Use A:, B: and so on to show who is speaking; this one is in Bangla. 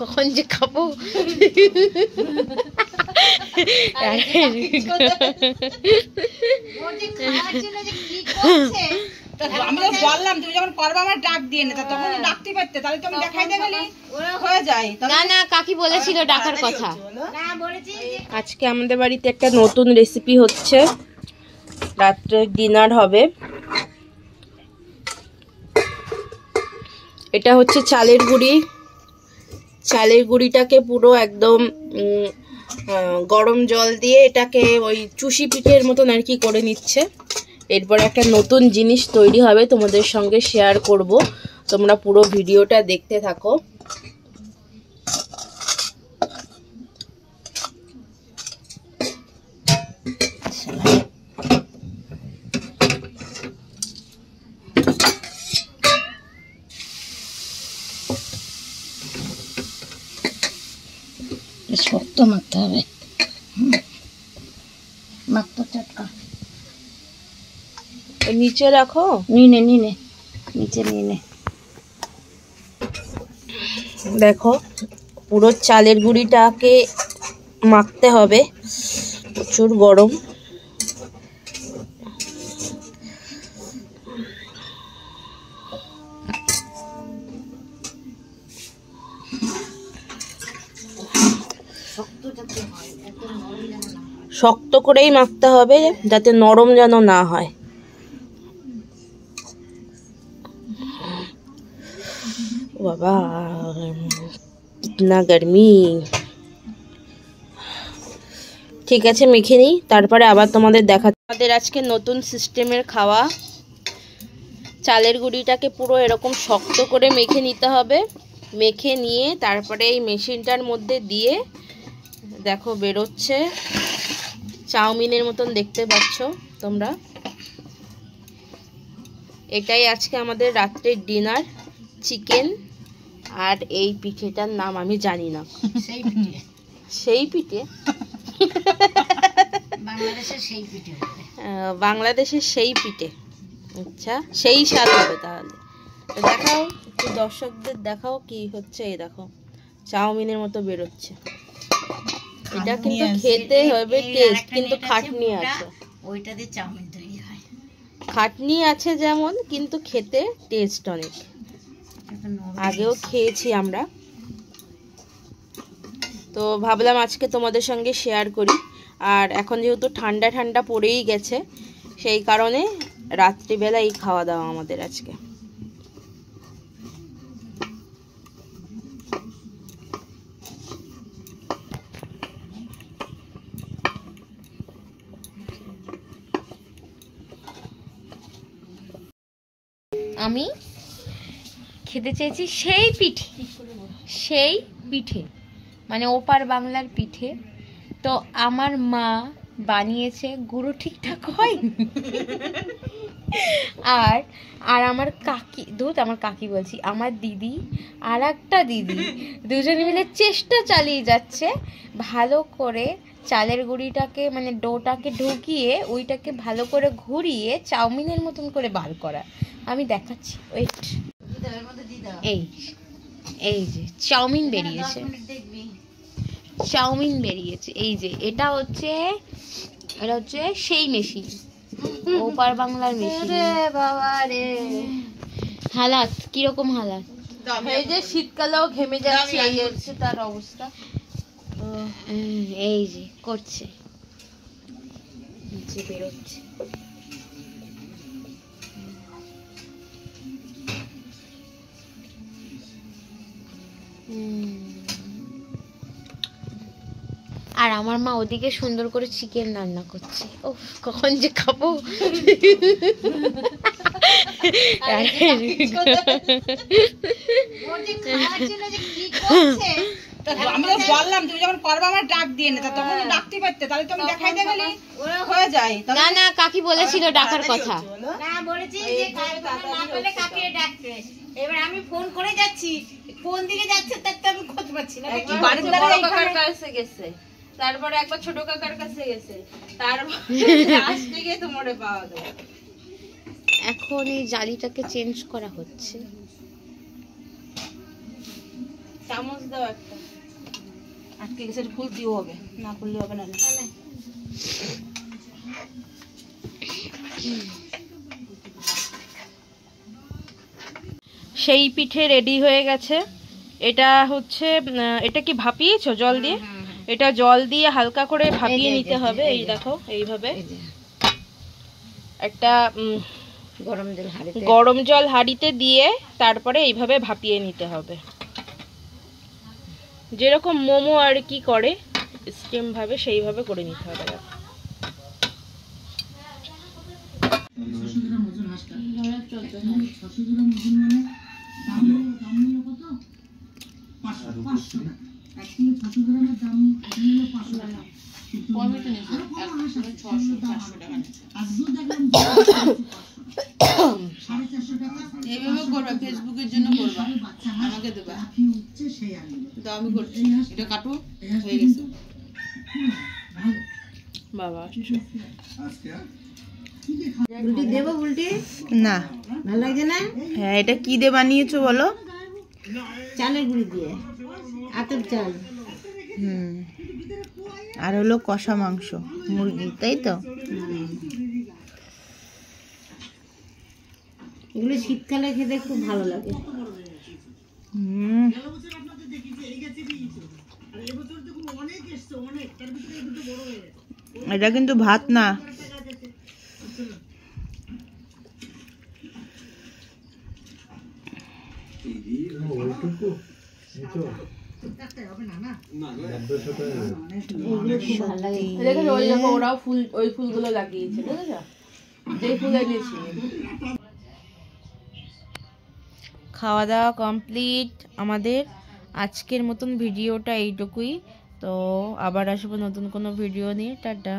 A: কখন যে খাবো।
B: আমি তো বললাম তুমি যখন করবে আমার ডাক দিয়ে না, তখন ডাকতে পারতে, তাহলে তুমি দেখাইতে গেলে হয়ে যায়।
A: না না, কাকি বলেছিল ডাকার কথা। আজকে আমাদের বাড়িতে একটা নতুন রেসিপি হচ্ছে, রাত্রে ডিনার হবে। এটা হচ্ছে চালের গুঁড়ি। চালের গুঁড়িটাকে পুরো একদম গরম জল দিয়ে এটাকে ওই চুষি পিঠের মতন আর কি করে নিচ্ছে। এরপর একটা নতুন জিনিস তৈরি হবে, তোমাদের সঙ্গে শেয়ার করব, তোমরা পুরো ভিডিওটা দেখতে থাকো।
C: শক্ত মাখতে হবে, মাখতে চটকা।
A: নিচে রাখো,
C: নিনে নিচে নিয়ে।
A: দেখো পুরো চালের গুঁড়িটাকে মাখতে হবে, প্রচুর গরম। শক্ত করেই মাখতে হবে, যাতে নরম যেন না হয়। বাবা কিতনা গরমি। ঠিক আছে, মেখে নিই, তারপরে আবার তোমাদের দেখাচ্ছি। আমাদের আজকে নতুন সিস্টেমের খাওয়া। চালের গুঁড়িটাকে পুরো এরকম শক্ত করে মেখে নিতে হবে। মেখে নিয়ে তারপরে এই মেশিনটার মধ্যে দিয়ে দেখো বেরোচ্ছে, চাউমিনের মতন দেখতে পাচ্ছ তোমরা। এটাই আজকে আমাদের রাত্রের ডিনার, চিকেন। আর এই পিঠেটার নাম আমি জানি না। সেই পিঠে বাংলাদেশের সেই পিঠে। আচ্ছা, সেই স্বাদ হবে তাহলে। তো দেখাও একটু, দর্শকদের দেখাও কি হচ্ছে। এই দেখো চাউমিনের মতো বেরোচ্ছে। এটা কিন্তু খেতে হবে টেস্ট, কিন্তু খাটনি আছে।
C: ওইটা দিয়ে চাউমিন তৈরি হয়।
A: খাটনি আছে যেমন, কিন্তু খেতে টেস্ট অনেক। আগেও খেয়েছি আমরা, তো ভাবলাম আজকে তোমাদের সঙ্গে শেয়ার করি। আর এখন যেহেতু ঠান্ডা ঠান্ডা পড়েই গেছে, সেই কারণে রাত্রিবেলা এই খাওয়া দাওয়া আমাদের আজকে। আমি খেতে চেয়েছি সেই পিঠে, সেই পিঠে মানে ওপার বাংলার পিঠে। তো আমার মা বানিয়েছে, গুঁড়ো ঠিকঠাক হয়। আর আর আমার কাকি, আমার কাকি বলছি, আমার দিদি আর একটা দিদি, দুজনে মিলে চেষ্টা চালিয়ে যাচ্ছে ভালো করে চালের গুঁড়িটাকে মানে ডোটাকে ঢুকিয়ে ওইটাকে ভালো করে ঘুরিয়ে চাউমিনের মতন করে বার করা। আমি দেখাচ্ছি, ওয়েট। এই যে চাউমিন বেরিয়েছে, চাউমিন বেরিয়েছে। এই যে এটা হচ্ছে সেই মেশিন, ওপার বাংলার মেশিন। বাবা রে, হালাত কিরকম হালাত। এই যে শীতকালেও ঘেমে যাচ্ছে, এই হচ্ছে তার অবস্থা। এই যে করছে, নিচে বেরোচ্ছে। আর আমার মা ওদিকে সুন্দর করে চিকেন রান্না করছে। ও কখন যে খাবো।
B: আমি তো বললাম তুমি যখন করবে আমার ডাক দিয়ে না, তখন ডাকতে পারতে, তাহলে তুমি দেখাইতে গেলে হয়ে যায়।
A: না না, কাকি বলেছিল ডাকার কথা।
C: না বলেছি যে না পেলে কাকিরে ডাকতে। এবার আমি ফোন করে যাচ্ছি, কোন দিকে যাচ্ছে তার তো আমি খোঁজ পাচ্ছি না।
A: বাড়ির কাকার কাছে গেছে, তারপরে একবার ছোট কাকার কাছে গেছে, তারপরে লাস্টে গিয়ে তোমারে পাওয়া যায়। এখন এই জালিটাকে চেঞ্জ করা হচ্ছে। চামচ দাও একটা।
B: আটকে গেছে, ফুল দিও হবে, না ফুললে হবে না।
A: সেই পিঠে রেডি হয়ে গেছে। এটা হচ্ছে এটা কি ভাপিয়েছো জল দিয়ে? এটা জল দিয়ে হালকা করে ভাপিয়ে নিতে হবে। এই দেখো এইভাবে একটা গরম জল হাঁড়িতে দিয়ে তারপরে এইভাবে ভাপিয়ে নিতে হবে, যেরকম মোমো আর কি করে স্টিম ভাবে সেইভাবে করে নিতে হবে।
B: এইভাবে করবা, ফেসবুকের জন্য করবা, আমাকে দেবা, তো আমি করছি। এটা কাটো, হয়ে গেছে
A: বাবা।
C: দেবো উল্টে
B: না,
C: ভালো লাগে না?
B: হ্যাঁ এটা কি দিয়ে বানিয়েছো বলো?
C: চালের গুঁড়ি দিয়ে, আতপ চাল।
B: আর হলো কষা মাংস মুরগি, তাই তো?
C: এগুলো শীতকালে খেতে খুব ভালো লাগে।
B: এটা কিন্তু ভাত না,
A: ওরাও ফুল, ওই ফুলগুলো লাগিয়েছে, বুঝেছো? যে ফুল এনেছি। খাওয়া দাওয়া কমপ্লিট আমাদের। আজকের মতন ভিডিওটা এইটুকুই। তো আবার আসবো নতুন কোনো ভিডিও নিয়ে। টাটা।